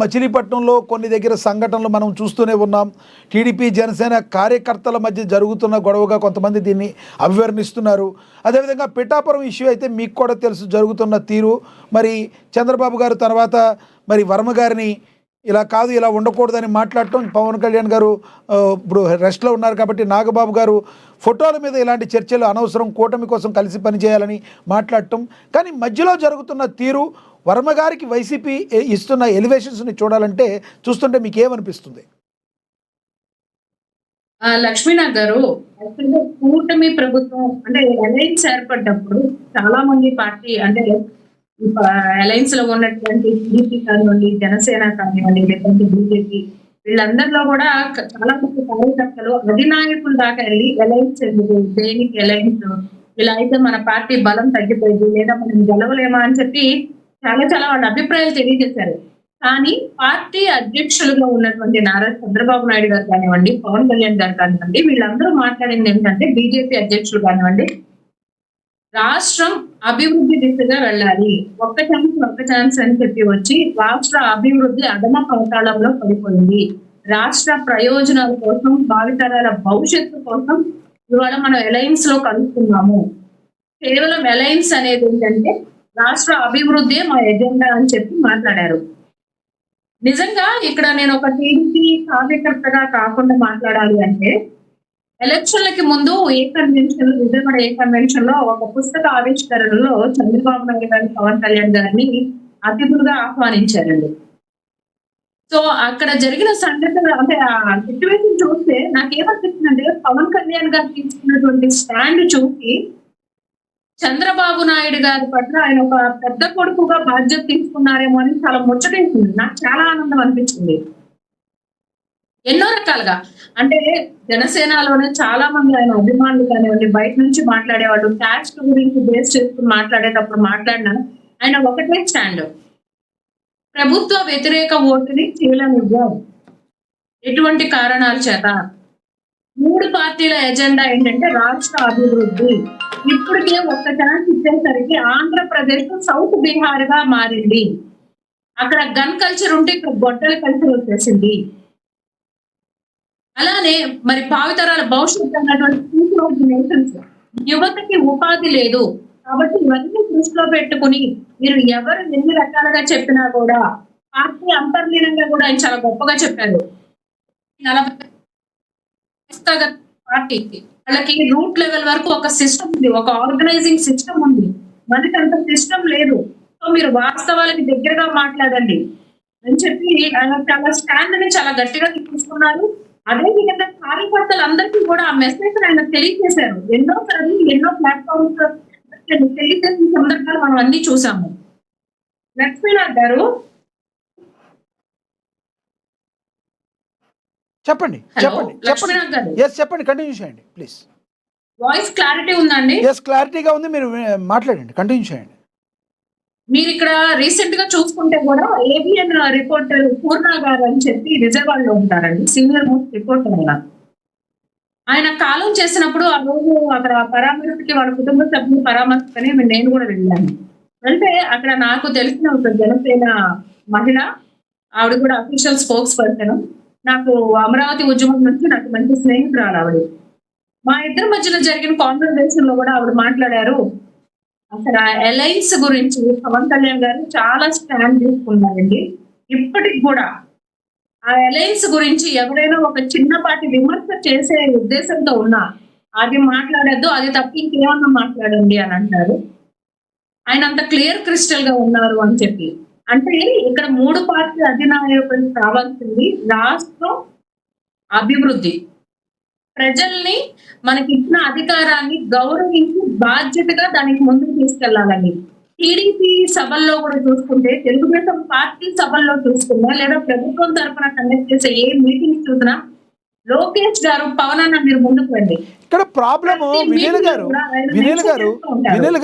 మచిలీపట్నంలో కొన్ని దగ్గర సంఘటనలు మనం చూస్తూనే ఉన్నాం. టీడీపీ, జనసేన కార్యకర్తల మధ్య జరుగుతున్న గొడవగా కొంతమంది దీన్ని అభివర్ణిస్తున్నారు. అదేవిధంగా పిఠాపురం ఇష్యూ అయితే మీకు కూడా తెలుసు జరుగుతున్న తీరు. మరి చంద్రబాబు గారు తర్వాత మరి వర్మ గారిని ఇలా కాదు, ఇలా ఉండకూడదని మాట్లాడటం, పవన్ కళ్యాణ్ గారు ఇప్పుడు రెస్ట్లో ఉన్నారు కాబట్టి నాగబాబు గారు ఫోటోల మీద ఇలాంటి చర్చలు అనవసరం, కూటమి కోసం కలిసి పనిచేయాలని మాట్లాడటం. కానీ మధ్యలో జరుగుతున్న తీరు, వర్మ గారికి వైసీపీ ఇస్తున్న ఎలివేషన్స్ని చూస్తుంటే మీకు ఏమనిపిస్తుంది? లక్ష్మీనాథ్ గారు, కూటమి ప్రభుత్వం అంటే అలయన్స్ ఏర్పడ్డప్పుడు చాలా మంది పార్టీ అంటే అలయన్స్ లో ఉన్నటువంటి టీడీపీ కానివ్వండి, జనసేన కానివ్వండి, లేకపోతే బీజేపీ, వీళ్ళందరిలో కూడా చాలా మంది కార్యకర్తలు అధినాయకుల దాకా వెళ్ళి అలయన్స్ ఎందుకు, దేనికి అలయన్స్, ఇలా అయితే మన పార్టీ బలం తగ్గిపోయింది లేదా మనం గెలవలేమా అని చెప్పి చాలా చాలా వాళ్ళ అభిప్రాయాలు తెలియజేశారు. కానీ పార్టీ అధ్యక్షులుగా ఉన్నటువంటి నారా చంద్రబాబు నాయుడు గారు కానివ్వండి, పవన్ కళ్యాణ్ గారు కానివ్వండి, వీళ్ళందరూ మాట్లాడింది ఏంటంటే, బీజేపీ అధ్యక్షులు కానివ్వండి, రాష్ట్రం అభివృద్ధి దిశగా వెళ్ళాలి, ఒక్క ఛాన్స్ అని చెప్పి వచ్చి రాష్ట్ర అభివృద్ధి అధమ పాతాళంలో పడిపోయింది, రాష్ట్ర ప్రయోజనాల కోసం, భావితరాల భవిష్యత్తు కోసం ఇవాళ మనం అలయన్స్ లో కలుస్తున్నాము. కేవలం అలయన్స్ అనేది ఏంటంటే రాష్ట్ర అభివృద్ధి మా ఎజెండా అని చెప్పి మాట్లాడారు. నిజంగా ఇక్కడ నేను ఒక టీడీపీ కార్యకర్తగా కాకుండా మాట్లాడాలి అంటే, ఎలక్షన్లకి ముందు విజయవాడ ఏ కన్వెన్షన్ లో ఒక పుస్తక ఆవిష్కరణలో చంద్రబాబు నాయుడు గారి, పవన్ కళ్యాణ్ గారిని అతిథులుగా ఆహ్వానించారండి. సో అక్కడ జరిగిన సంఘటన అంటే ఆ సిచ్యువేషన్ చూస్తే నాకేమనిపిస్తుందంటే, పవన్ కళ్యాణ్ గారు తీసుకున్నటువంటి స్టాండ్ చూసి చంద్రబాబు నాయుడు గారి పట్ల ఆయన ఒక పెద్ద కొడుకుగా బాధ్యత తీసుకున్నారేమో అని చాలా ముచ్చటేసింది. నాకు చాలా ఆనందం అనిపించింది. ఎన్నో రకాలుగా అంటే జనసేనలోనే చాలా మంది ఆయన అభిమానులు కానివ్వండి, బయట నుంచి మాట్లాడేవాళ్ళు, క్యాస్ట్ గురించి బేస్ చేసుకుని మాట్లాడేటప్పుడు మాట్లాడినా ఆయన ఒకటే స్టాండ్, ప్రభుత్వ వ్యతిరేక ఓటుని చీలనివ్వం, ఎటువంటి కారణాల చేత. 3 పార్టీల ఎజెండా ఏంటంటే రాష్ట్ర అభివృద్ధి. ఇప్పటికే ఒక్క ఛాన్స్ ఇచ్చేసరికి ఆంధ్రప్రదేశ్ సౌత్ బీహార్ గా మారింది. అక్కడ గన్ కల్చర్ ఉంటే ఇక్కడ గొడ్డల కల్చర్ వచ్చేసింది. అలానే మరి భావితరాల భవిష్యత్తు అన్నటువంటి నేషన్స్, యువతకి ఉపాధి లేదు. కాబట్టి ఇవన్నీ దృష్టిలో పెట్టుకుని మీరు ఎవరు ఎన్ని రకాలుగా చెప్పినా కూడా, పార్టీ అంతర్లీనంగా కూడా ఆయన చాలా గొప్పగా చెప్పారు. 40 పార్టీకి వాళ్ళకి రూట్ లెవెల్ వరకు ఒక సిస్టమ్ ఉంది, ఒక ఆర్గనైజింగ్ సిస్టమ్ ఉంది. మనకి అంత సిస్టమ్ లేదు. సో మీరు వాస్తవాలకి దగ్గరగా మాట్లాడండి అని చెప్పి ఆయన చాలా స్టాండ్ ని చాలా గట్టిగా తీసుకున్నారు. అదే విధంగా కార్యకర్తలందరికీ కూడా ఆ మెసేజ్ ఆయన తెలియజేశారు. ఎన్నోసార్లు ఎన్నో ప్లాట్ఫామ్స్ తెలియజేసిన సందర్భాలు మనం అన్ని చూసాము. లక్ష్మీనాథ్ గారు, చెప్పండి. కంటిన్యూ చేయండి ప్లీజ్. వాయిస్ క్లారిటీ ఉందండి? క్లారిటీగా ఉంది, మీరు మాట్లాడండి, కంటిన్యూ చేయండి. మీరు ఇక్కడ రీసెంట్ గా చూసుకుంటే కూడా ఏబిఎన్ రిపోర్టర్ పూర్ణ గారు అని చెప్పి విజయవాడలో ఉంటారండి, సీనియర్ మోస్ట్ రిపోర్టర్. ఆయన కాలం చేసినప్పుడు ఆ రోజు అక్కడ పరామర్శకి వాళ్ళ కుటుంబ సభ్యులు పరామర్శకని నేను కూడా వెళ్ళాను. అంటే అక్కడ నాకు తెలిసిన ఒక జనసేన మహిళ, ఆవిడ కూడా అఫీషియల్ స్పోక్స్ పర్సన్. నాకు అమరావతి ఉద్యమం నుంచి నాకు మంచి స్నేహితురాలు ఆవిడ. మా ఇద్దరి మధ్యలో జరిగిన కాన్వర్సేషన్ లో కూడా ఆవిడ మాట్లాడారు, అసలు ఆ అలయన్స్ గురించి పవన్ కళ్యాణ్ గారు చాలా స్టాండ్ తీసుకున్నారండి. ఇప్పటికి కూడా ఆ అలయన్స్ గురించి ఎవరైనా ఒక చిన్నపాటి విమర్శ చేసే ఉద్దేశంతో ఉన్నా అది మాట్లాడద్దు, అది తప్ప ఇంకేమన్నా మాట్లాడండి అని అంటారు. ఆయన అంత క్లియర్ క్రిస్టల్ గా ఉన్నారు అని చెప్పి. అంటే ఇక్కడ 3 పార్టీ అధినాయకులు కావాల్సింది రాష్ట్రం అభివృద్ధి, ప్రజల్ని మనకి ఇచ్చిన అధికారాన్ని గౌరవించి బాధ్యతగా దానికి ముందుకు తీసుకెళ్లాలని. టీడీపీ సభల్లో కూడా చూసుకుంటే, తెలుగుదేశం పార్టీ సభల్లో చూసుకున్నా, లేదా ప్రభుత్వం తరఫున కండక్ట్ చేసే ఏ మీటింగ్స్ చూసినా లోకేష్ గారు, పవన్ అన్న మీరు ముందుకు రండి. ఇక్కడ ప్రాబ్లము వినీల్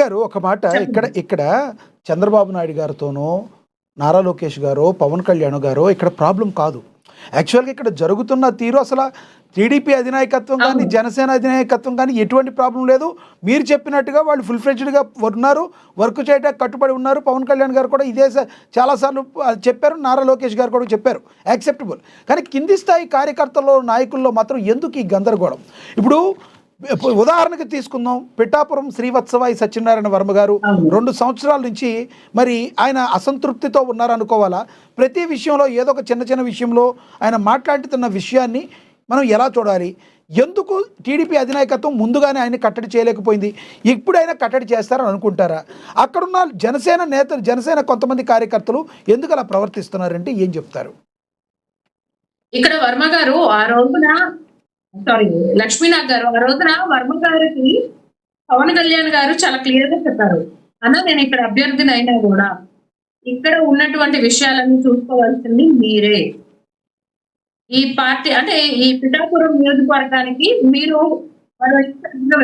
గారు ఒక మాట, ఇక్కడ చంద్రబాబు నాయుడు గారితోనో, నారా లోకేష్ గారు, పవన్ కళ్యాణ్ గారు ఇక్కడ ప్రాబ్లం కాదు. యాక్చువల్గా ఇక్కడ జరుగుతున్న తీరు అసలు టీడీపీ అధినాయకత్వం కానీ జనసేన అధినాయకత్వం కానీ ఎటువంటి ప్రాబ్లం లేదు. మీరు చెప్పినట్టుగా వాళ్ళు ఫుల్ ఫ్లెడ్జ్డ్గా ఉన్నారు, వర్క్ చేయడానికి కట్టుబడి ఉన్నారు. పవన్ కళ్యాణ్ గారు కూడా ఇదే చాలాసార్లు చెప్పారు, నారా లోకేష్ గారు కూడా చెప్పారు, యాక్సెప్టబుల్. కానీ కింది స్థాయి కార్యకర్తల్లో నాయకుల్లో మాత్రం ఎందుకు ఈ గందరగోళం? ఇప్పుడు ఉదాహరణకి తీసుకుందాం, పిఠాపురం శ్రీవత్సవాయి సత్యనారాయణ వర్మ గారు 2 సంవత్సరాల నుంచి మరి ఆయన అసంతృప్తితో ఉన్నారనుకోవాలా? ప్రతి విషయంలో ఏదో ఒక చిన్న చిన్న విషయంలో ఆయన మాట్లాడుతున్న విషయాన్ని మనం ఎలా చూడాలి? ఎందుకు టీడీపీ అధినాయకత్వం ముందుగానే ఆయన కట్టడి చేయలేకపోయింది? ఇప్పుడైనా కట్టడి చేస్తారని అనుకుంటారా? అక్కడున్న జనసేన నేతలు, జనసేన కొంతమంది కార్యకర్తలు ఎందుకు అలా ప్రవర్తిస్తున్నారంటే ఏం చెప్తారు? ఇక్కడ వర్మ గారు ఆ రోజున లక్ష్మీనాథ్ గారు ఆ రోజున వర్మ గారికి పవన్ కళ్యాణ్ గారు చాలా క్లియర్ గా చెప్పారు, అన్న నేను ఇక్కడ అభ్యర్థిని అయినా కూడా ఇక్కడ ఉన్నటువంటి విషయాలన్నీ చూసుకోవాల్సింది మీరే. ఈ పార్టీ అంటే ఈ పిఠాపురం నియోజకవర్గానికి మీరు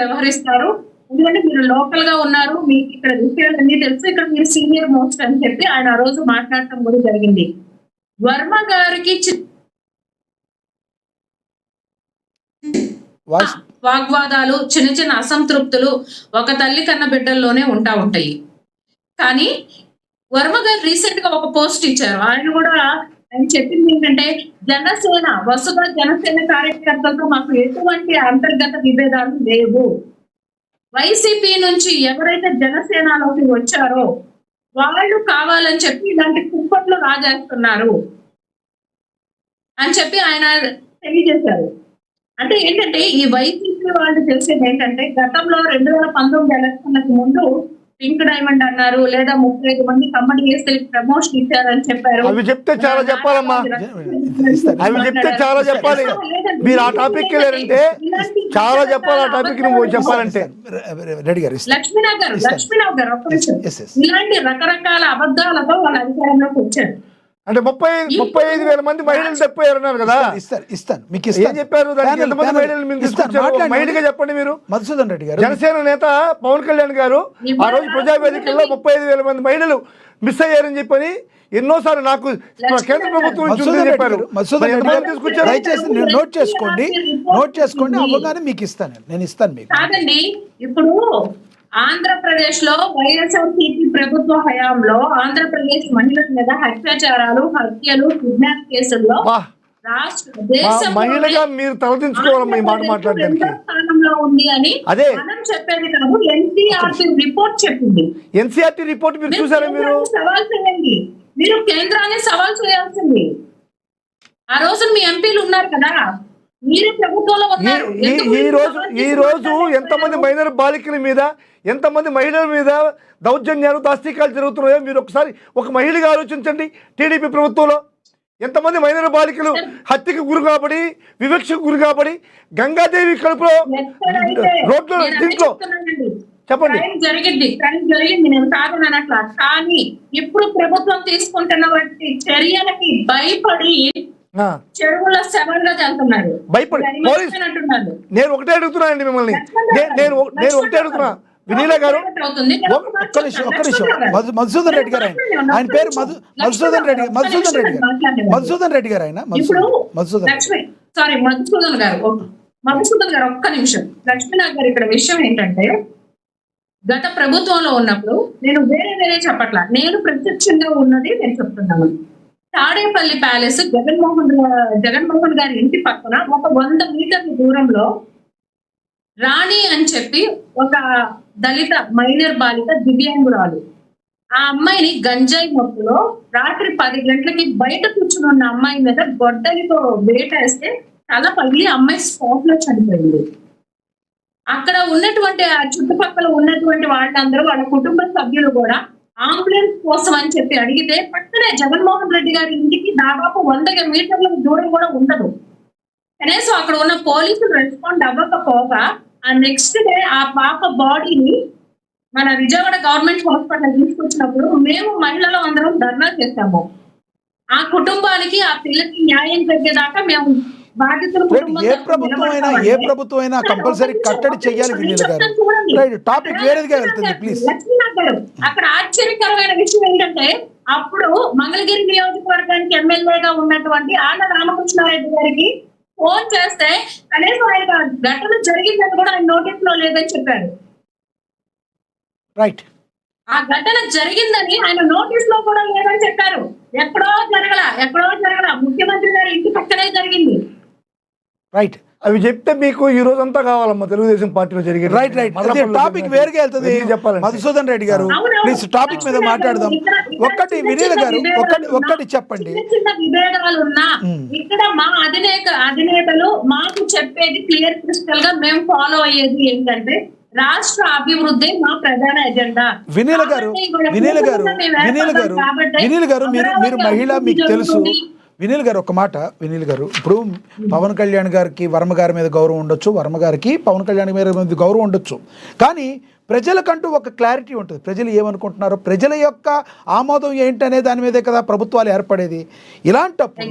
వ్యవహరిస్తారు, ఎందుకంటే మీరు లోకల్ గా ఉన్నారు, మీకు ఇక్కడ విషయాలన్నీ తెలుసు, ఇక్కడ మీరు సీనియర్ మోస్ట్ అని చెప్పి ఆయన ఆ రోజు మాట్లాడటం కూడా జరిగింది. వర్మ గారికి వాగ్వాదాలు, చిన్న చిన్న అసంతృప్తులు ఒక తల్లి కన్న బిడ్డల్లోనే ఉంటాయి. కానీ వర్మ గారు రీసెంట్ గా ఒక పోస్ట్ ఇచ్చారు. ఆయన చెప్పింది ఏంటంటే జనసేన వసుగా జనసేన కార్యకర్తలతో మాకు ఎటువంటి అంతర్గత విభేదాలు లేవు. వైసీపీ నుంచి ఎవరైతే జనసేనలోకి వచ్చారో వాళ్ళు కావాలని చెప్పి ఇలాంటి కుప్పట్లు రాజేస్తున్నారు అని చెప్పి ఆయన తెలియజేశారు. అంటే ఏంటంటే ఈ వైసీపీ వాళ్ళు తెలిసేది ఏంటంటే గతంలో 2019 ఎలక్షన్లకు ముందు పింక్ డైమండ్ అన్నారు, లేదా 35 మంది కమ్మడి వేస్తలకి ప్రమోషన్ ఇచ్చారని చెప్పారు. అవి చెప్తే చాలా చెప్పాలమ్మా, అవి చెప్తే చాలా చెప్పాలి. మీరు ఆ టాపిక్ వెళ్ళారంటే చాలా చెప్పాలి. ఆ టాపిక్ నువ్వు చెప్పాలంటే లక్ష్మీనాథ్ గారు ఒక్క నిమిషం. ఇలాంటి రకరకాల అబద్ధాలతో వాళ్ళ అధికారంలోకి వచ్చారు. అంటే 35,000 మంది మహిళలు తప్పిపోయారన్నారు కదా. ఇస్తాను మీకు ఏం చెప్పారు? మహిళగా చెప్పండి మీరు. మధుసూదన్ రెడ్డి గారు, జనసేన నేత పవన్ కళ్యాణ్ గారు ఆ రోజు ప్రజావేదికల్లో 35,000 మంది మహిళలు మిస్ అయ్యారని చెప్పని ఎన్నోసార్లు నాకు కేంద్ర ప్రభుత్వం నుంచి చెప్పారు. దయచేసి నోట్ చేసుకోండి, అవ్వగానే మీకు ఇస్తాను, నేను ఇస్తాను మీకు. కాదండి, ఇప్పుడు ఆంధ్రప్రదేశ్ లో వైఎస్ఆర్సీపీ ప్రభుత్వ హయాంలో ఆంధ్రప్రదేశ్ మహిళల మీద అత్యాచారాలు, హత్యలు, కిడ్నాప్ కేసుల్లో మహిళగా మీరు తలదించుకోవాలమ్మా ఈ మాట మాట్లాడడానికి. స్థానంలో ఉంది అని అదే మనం చెప్పేది కాదు, ఎన్సీఆర్టీ రిపోర్ట్ చెప్పింది. ఎన్సీఆర్టీ రిపోర్ట్ మీరు చూసారా? మీరు సవాల్ చేయండి, మీరు కేంద్రాన్ని సవాల్ చేయాల్సింది. ఆ రోజు మీ ఎంపీలు ఉన్నారు కదా, మీరు ప్రభుత్వంలో ఉన్నారు. ఈ రోజు ఎంతమంది మైనర్ బాలికల మీద, ఎంతమంది మహిళల మీద దౌర్జన్యాలు, దాష్టికాలు జరుగుతున్నాయో మీరు ఒకసారి ఒక మహిళగా ఆలోచించండి. టీడీపీ ప్రభుత్వంలో ఎంతమంది మైనర్ బాలికలు హత్యకు గురి కాబడి, వివక్షకు గురి కాబడి, గంగాదేవి కడుపులో రోడ్లు దీంట్లో చెప్పండి జరిగింది నేను కాదనట్లా. కానీ ఇప్పుడు ప్రభుత్వం తీసుకుంటున్న వాటి చర్యలకి భయపడి చెరువుల శవంగా చదువుతున్నారు. భయపడి నేను ఒకటే అడుగుతున్నానండి మిమ్మల్ని, నేను ఒకటే అడుగుతున్నా వినీలా గారు, ఒక్క నిమిషం. మధుసూదన్ రెడ్డి గారు, ఆయన పేరు మధుసూదన్ రెడ్డి గారు, ఆయన మధుసూదన్ గారు ఒక్క నిమిషం. లక్ష్మీనాథ్ గారు, ఇక్కడ విషయం ఏంటంటే గత ప్రభుత్వంలో ఉన్నప్పుడు నేను వేరే చెప్పట్లా, నేను ప్రత్యక్షంగా ఉన్నది నేను చెప్తున్నాను. తాడేపల్లి ప్యాలెస్ జగన్మోహన్ గారి ఇంటి పక్కన ఒక 100 మీటర్ల దూరంలో రాణి అని చెప్పి ఒక దళిత మైనర్ బాలిక, దివ్యాంగురాలు, ఆ అమ్మాయిని గంజాయి మొత్తులో రాత్రి 10 గంటలకి బయట కూర్చుని ఉన్న అమ్మాయి మీద గొడ్డలితో వేటేస్తే తల పగిలి అమ్మాయి స్పాట్ లో చనిపోయింది. అక్కడ ఉన్నటువంటి ఆ చుట్టుపక్కల ఉన్నటువంటి వాళ్ళందరూ, వాళ్ళ కుటుంబ సభ్యులు కూడా అంబులెన్స్ కోసం అని చెప్పి అడిగితే పక్కనే జగన్మోహన్ రెడ్డి గారి ఇంటికి దాదాపు 100 మీటర్ల దూరం కూడా ఉండదు. కనీసం అక్కడ ఉన్న పోలీసులు రెస్పాండ్ అవ్వకపోగా ఆ నెక్స్ట్ డే ఆ పాప బాడీని మన విజయవాడ గవర్నమెంట్ హాస్పిటల్ తీసుకొచ్చినప్పుడు మేము మహిళలు అందరం ధర్నా చేశాము. ఆ కుటుంబానికి, ఆ పిల్లకి న్యాయం జరిగేదాకా మేము ఏ ప్రభుత్వం అయినా కంపల్సరీ కట్టడి చెయ్యాలి. వినీల గారు, టాపిక్ వేరేదిగా వెళ్తుంది ప్లీజ్. లక్ష్మీనాథ్ గారు, అక్కడ ఆశ్చర్యకరమైన విషయం ఏంటంటే అప్పుడు మంగళగిరి నియోజకవర్గానికి ఎమ్మెల్యేగా ఉన్నటువంటి ఆళ్ళ రామకృష్ణారెడ్డి గారికి ఫోన్ చేస్తే కనీసం ఆయన ఘటన జరిగిందని కూడా ఆయన నోటీస్ లో లేదని చెప్పారు. రైట్. ఆ ఘటన జరిగిందని ఆయన నోటీస్ లో కూడా లేదని చెప్పారు. ఎక్కడో జరగల ముఖ్యమంత్రి గారి ఇంటి పక్కనే జరిగింది. రైట్. అవి చెప్తే మీకు ఈ రోజంతా కావాలమ్మా తెలుగుదేశం పార్టీలో జరిగే రైట్ రైట్ టాపిక్ వేరుగా వెళ్తుంది. మధుసూదన్ రెడ్డి గారు ప్లీజ్ టాపిక్ మీద మాట్లాడదాం. ఒక్కటి వినీల గారు ఒక్కటి చెప్పండి. చిన్న విభేదాలు ఉన్నా ఇక్కడ మా అధినేతలు మాకు చెప్పేది క్లియర్ క్రిస్టల్ గా మేము ఫాలో అయ్యేది ఏంటంటే రాష్ట్ర అభివృద్ధి మా ప్రధాన ఎజెండా. వినీల గారు మీరు మహిళ, మీకు తెలుసు. వినీల్ గారు ఒక మాట. వినీల్ గారు, ఇప్పుడు పవన్ కళ్యాణ్ గారికి వర్మ గారి మీద గౌరవం ఉండొచ్చు, వర్మ గారికి పవన్ కళ్యాణ్ గారి మీద గౌరవం ఉండొచ్చు, కానీ ప్రజలకంటూ ఒక క్లారిటీ ఉంటుంది. ప్రజలు ఏమనుకుంటున్నారో, ప్రజల యొక్క ఆమోదం ఏంటనే దాని మీదే కదా ప్రభుత్వాలు ఏర్పడేది. ఇలాంటప్పుడు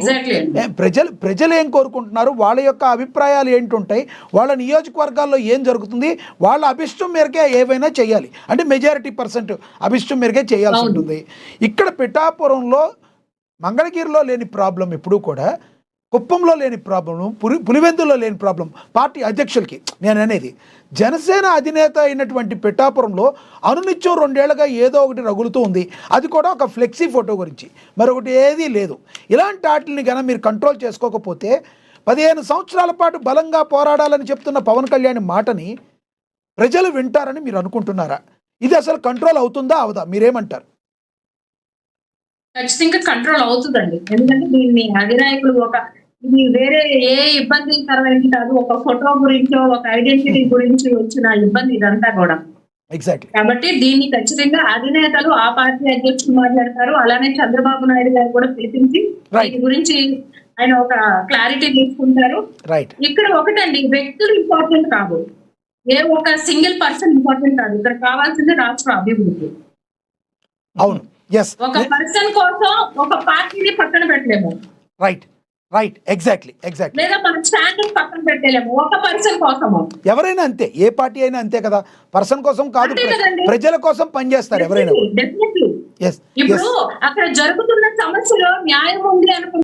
ప్రజలు ఏం కోరుకుంటున్నారు, వాళ్ళ యొక్క అభిప్రాయాలు ఏంటుంటాయి, వాళ్ళ నియోజకవర్గాల్లో ఏం జరుగుతుంది, వాళ్ళ అభిష్టం మేరకే ఏవైనా చేయాలి. అంటే మెజారిటీ % అభిష్టం మేరకే చేయాల్సి ఉంటుంది. ఇక్కడ పిఠాపురంలో మంగళగిరిలో లేని ప్రాబ్లం ఎప్పుడూ కూడా కుప్పంలో లేని ప్రాబ్లం, పులివెందుల్లో లేని ప్రాబ్లం పార్టీ అధ్యక్షులకి. నేను అనేది జనసేన అధినేత అయినటువంటి పిఠాపురంలో అనునిత్యం 2 ఏళ్లుగా ఏదో ఒకటి రగులుతూ ఉంది. అది కూడా ఒక ఫ్లెక్సీ ఫోటో గురించి, మరొకటి ఏదీ లేదు. ఇలాంటి వాటిని కనుక మీరు కంట్రోల్ చేసుకోకపోతే 15 సంవత్సరాల పాటు బలంగా పోరాడాలని చెప్తున్న పవన్ కళ్యాణ్ మాటని ప్రజలు వింటారని మీరు అనుకుంటున్నారా? ఇది అసలు కంట్రోల్ అవుతుందా అవదా? మీరేమంటారు? ఖచ్చితంగా కంట్రోల్ అవుతుందండి. ఎందుకంటే దీన్ని అధినాయకులు ఇది వేరే ఏ ఇబ్బందికరమైనది కాదు. ఒక ఫోటో గురించో ఒక ఐడెంటిటీ గురించి వచ్చిన ఇబ్బంది ఇదంతా కూడా. ఎగ్జాక్ట్లీ. కాబట్టి దీన్ని ఖచ్చితంగా అధినేతలు ఆ పార్టీ అధ్యక్షులు మాట్లాడతారు. అలానే చంద్రబాబు నాయుడు గారు కూడా పిలిపించి దీని గురించి ఆయన ఒక క్లారిటీ తీసుకుంటారు. ఇక్కడ ఒకటండి, వ్యక్తులు ఇంపార్టెంట్ కాదు, ఏ ఒక సింగిల్ పర్సన్ ఇంపార్టెంట్ కాదు. ఇక్కడ కావాల్సింది రాష్ట్ర అభివృద్ధి. అవును. ఒక పర్సన్ కోసం ఒక పార్టీని పక్కన పెట్టలేము. రైట్. ఎగ్జాక్ట్లీ. లేదా మన స్టాండర్డ్ పక్కన పెట్టలేము ఒక పర్సన్ కోసము. ఎవరైనా అంతే, ఏ పార్టీ అయినా అంతే కదా, పర్సన్ కోసం కాదు, ప్రజల కోసం పనిచేస్తారు ఎవరైనా. డెఫినెట్లీ. ఇప్పుడు అక్కడ జరుగుతున్న సమస్యలో న్యాయం ఉంది అనుకుంటే